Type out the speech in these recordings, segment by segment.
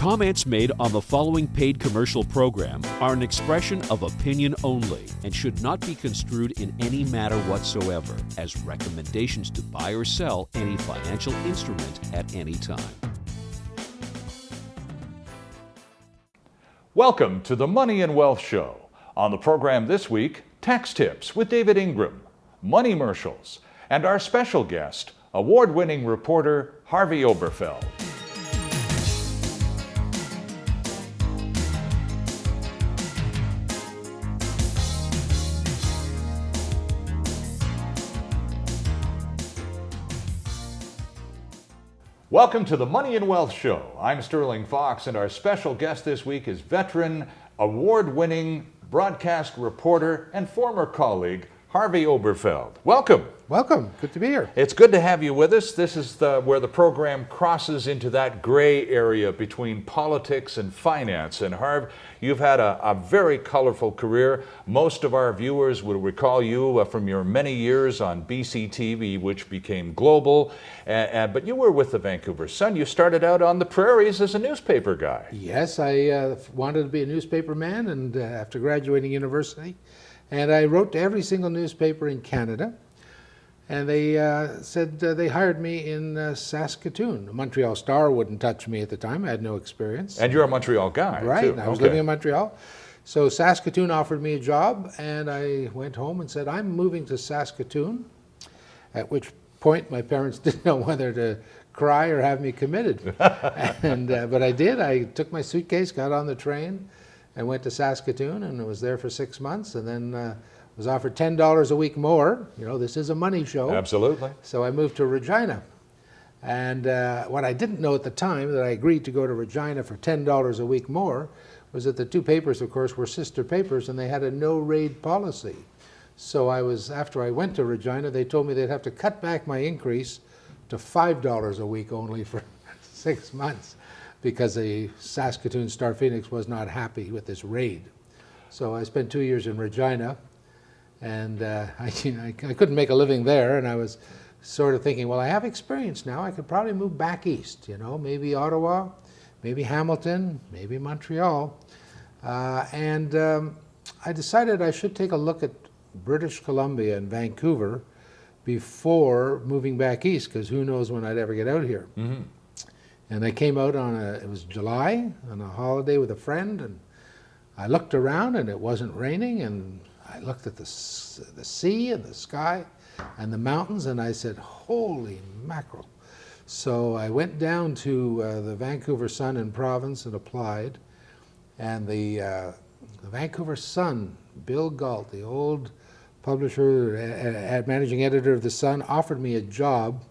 Comments made on the following paid commercial program are an expression of opinion only and should not be construed in any matter whatsoever as recommendations to buy or sell any financial instrument at any time. Welcome to the Money and Wealth Show. On the program this week, tax tips with David Ingram, money commercials, and our special guest, award-winning reporter Harvey Oberfeld. Welcome to the Money and Wealth Show. I'm Sterling Fox, and our special guest this week is veteran, award-winning broadcast reporter and former colleague, Harvey Oberfeld. Welcome. Welcome. Good to be here. It's good to have you with us. This is where the program crosses into that gray area between politics and finance. And Harv, you've had a very colorful career. Most of our viewers will recall you from your many years on BCTV, which became global. But you were with the Vancouver Sun. You started out on the prairies as a newspaper guy. Yes, I wanted to be a newspaper man, and after graduating university, and I wrote to every single newspaper in Canada. And they said they hired me in Saskatoon. The Montreal Star wouldn't touch me at the time. I had no experience. And you're a Montreal guy, right? Too. I was living in Montreal. So Saskatoon offered me a job, and I went home and said, I'm moving to Saskatoon, at which point my parents didn't know whether to cry or have me committed. But I did. I took my suitcase, got on the train, and went to Saskatoon, and was there for 6 months, and then was offered $10 a week more. You know, this is a money show. Absolutely. So I moved to Regina. And what I didn't know at the time, that I agreed to go to Regina for $10 a week more, was that the two papers, of course, were sister papers, and they had a no-raid policy. So after I went to Regina, they told me they'd have to cut back my increase to $5 a week only for 6 months, because the Saskatoon Star Phoenix was not happy with this raid. So I spent 2 years in Regina. And I couldn't make a living there, and I was sort of thinking, well, I have experience now. I could probably move back east, you know, maybe Ottawa, maybe Hamilton, maybe Montreal. I decided I should take a look at British Columbia and Vancouver before moving back east, because who knows when I'd ever get out here. Mm-hmm. And I came out it was July, on a holiday with a friend, and I looked around, and it wasn't raining, and I looked at the sea and the sky and the mountains, and I said, holy mackerel. So I went down to the Vancouver Sun and Province and applied, and the Vancouver Sun, Bill Galt, the old publisher, managing editor of the Sun, offered me a job,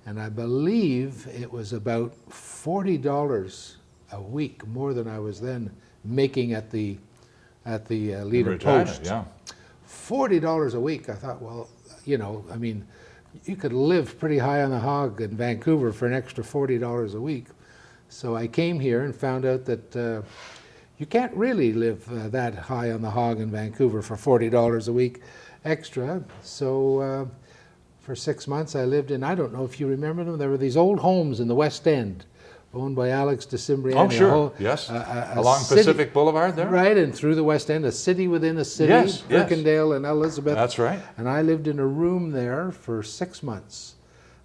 and I believe it was about $40 a week more than I was then making at the Leader Post. Yeah. $40 a week. I thought, well, you know, I mean, you could live pretty high on the hog in Vancouver for an extra $40 a week. So I came here and found out that you can't really live that high on the hog in Vancouver for $40 a week extra. So for 6 months I lived in, I don't know if you remember them, there were these old homes in the West End, owned by Alex de Cibriani. Oh, sure. Yes. Along Pacific Boulevard there? Right, and through the West End, a city within a city, yes, Birkendale and Elizabeth. That's right. And I lived in a room there for 6 months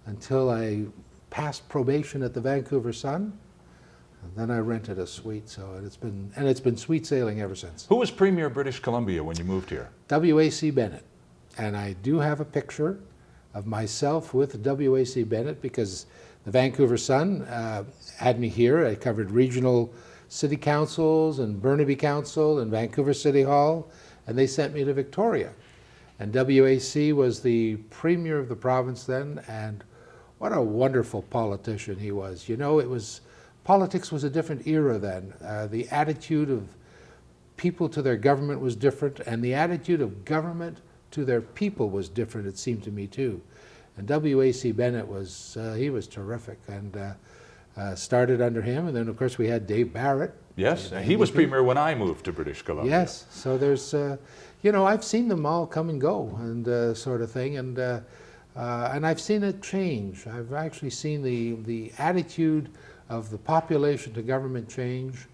until I passed probation at the Vancouver Sun. And then I rented a suite, so it's been sweet sailing ever since. Who was Premier of British Columbia when you moved here? W.A.C. Bennett. And I do have a picture of myself with W.A.C. Bennett, because the Vancouver Sun had me here. I covered regional city councils and Burnaby Council and Vancouver City Hall, and they sent me to Victoria. And WAC was the premier of the province then, and what a wonderful politician he was. You know, politics was a different era then. The attitude of people to their government was different, and the attitude of government to their people was different, it seemed to me too. And W.A.C. Bennett he was terrific, and started under him. And then, of course, we had Dave Barrett. Yes, he was premier when I moved to British Columbia. Yes, so there's, you know, I've seen them all come and go, and sort of thing, and I've seen it change. I've actually seen the attitude of the population to government change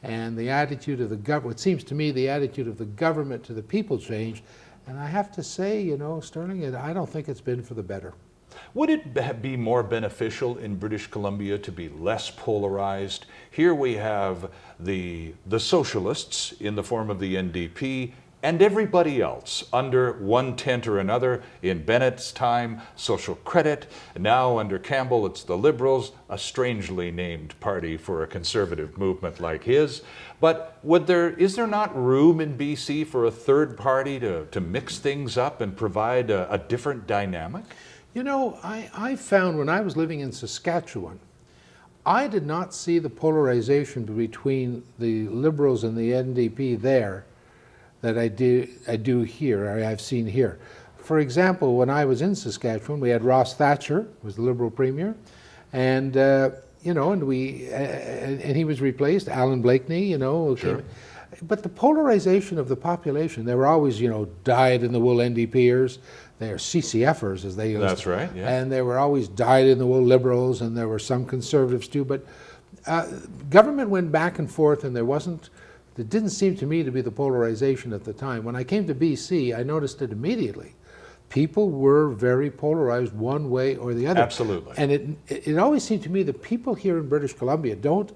and the attitude of the government, it seems to me the attitude of the government to the people change. And I have to say, you know, Sterling, I don't think it's been for the better. Would it be more beneficial in British Columbia to be less polarized? Here we have the socialists in the form of the NDP and everybody else under one tent or another. In Bennett's time, Social Credit. Now under Campbell, it's the Liberals, a strangely named party for a conservative movement like his. But is there not room in BC for a third party to mix things up and provide a different dynamic? You know, I found when I was living in Saskatchewan, I did not see the polarization between the Liberals and the NDP there that I do here, or I've seen here. For example, when I was in Saskatchewan, we had Ross Thatcher, who was the Liberal Premier, and you know, and he was replaced, Alan Blakeney, you know. Sure. But the polarization of the population, they were always, you know, dyed-in-the-wool NDPers. They are CCFers, as they used. That's right, yeah. And they were always dyed-in-the-wool Liberals, and there were some Conservatives too. But government went back and forth, and there didn't seem to me to be the polarization at the time. When I came to BC, I noticed it immediately. People were very polarized one way or the other. Absolutely. And it always seemed to me that people here in British Columbia don't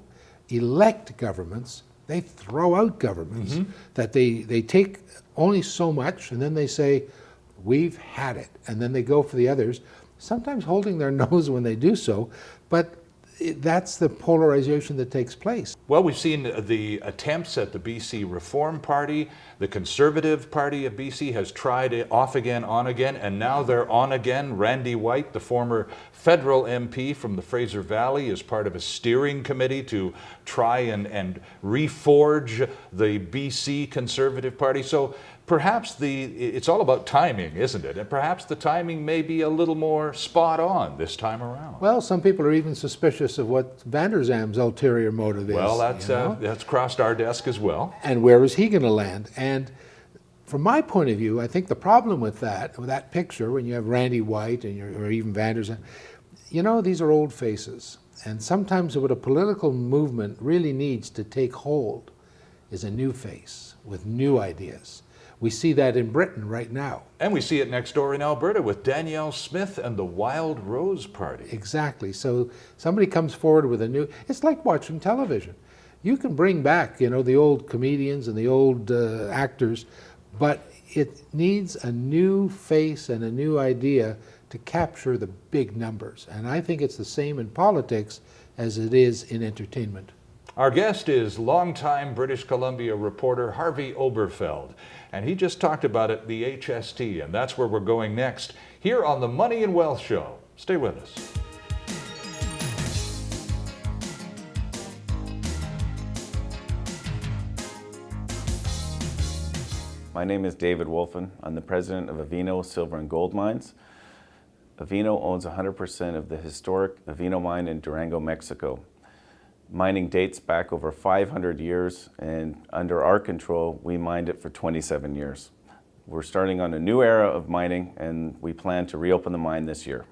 elect governments, they throw out governments, that they take only so much and then they say, we've had it. And then they go for the others, sometimes holding their nose when they do so, but that's the polarization that takes place. Well, we've seen the attempts at the BC Reform Party. The Conservative Party of BC has tried it off again, on again, and now they're on again. Randy White, the former federal MP from the Fraser Valley, is part of a steering committee to try and reforge the BC Conservative Party. So perhaps it's all about timing, isn't it? And perhaps the timing may be a little more spot on this time around. Well, some people are even suspicious of what Van der Zam's ulterior motive is. Well, that's crossed our desk as well. And where is he going to land? And from my point of view, I think the problem with that picture, when you have Randy White or even Van der Zam, you know, these are old faces. And sometimes what a political movement really needs to take hold is a new face with new ideas. We see that in Britain right now. And we see it next door in Alberta with Danielle Smith and the Wild Rose Party. Exactly. So somebody comes forward with it's like watching television. You can bring back, you know, the old comedians and the old actors, but it needs a new face and a new idea to capture the big numbers. And I think it's the same in politics as it is in entertainment. Our guest is longtime British Columbia reporter Harvey Oberfeld, and he just talked about it, the HST, and that's where we're going next, here on the Money and Wealth Show. Stay with us. My name is David Wolfen. I'm the president of Avino Silver and Gold Mines. Avino owns 100% of the historic Avino mine in Durango, Mexico. Mining dates back over 500 years, and under our control, we mined it for 27 years. We're starting on a new era of mining, and we plan to reopen the mine this year.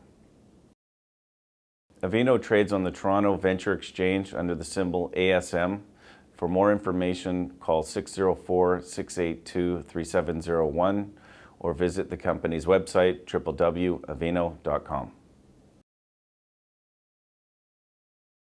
Avino trades on the Toronto Venture Exchange under the symbol ASM. For more information, call 604-682-3701 or visit the company's website, www.avino.com.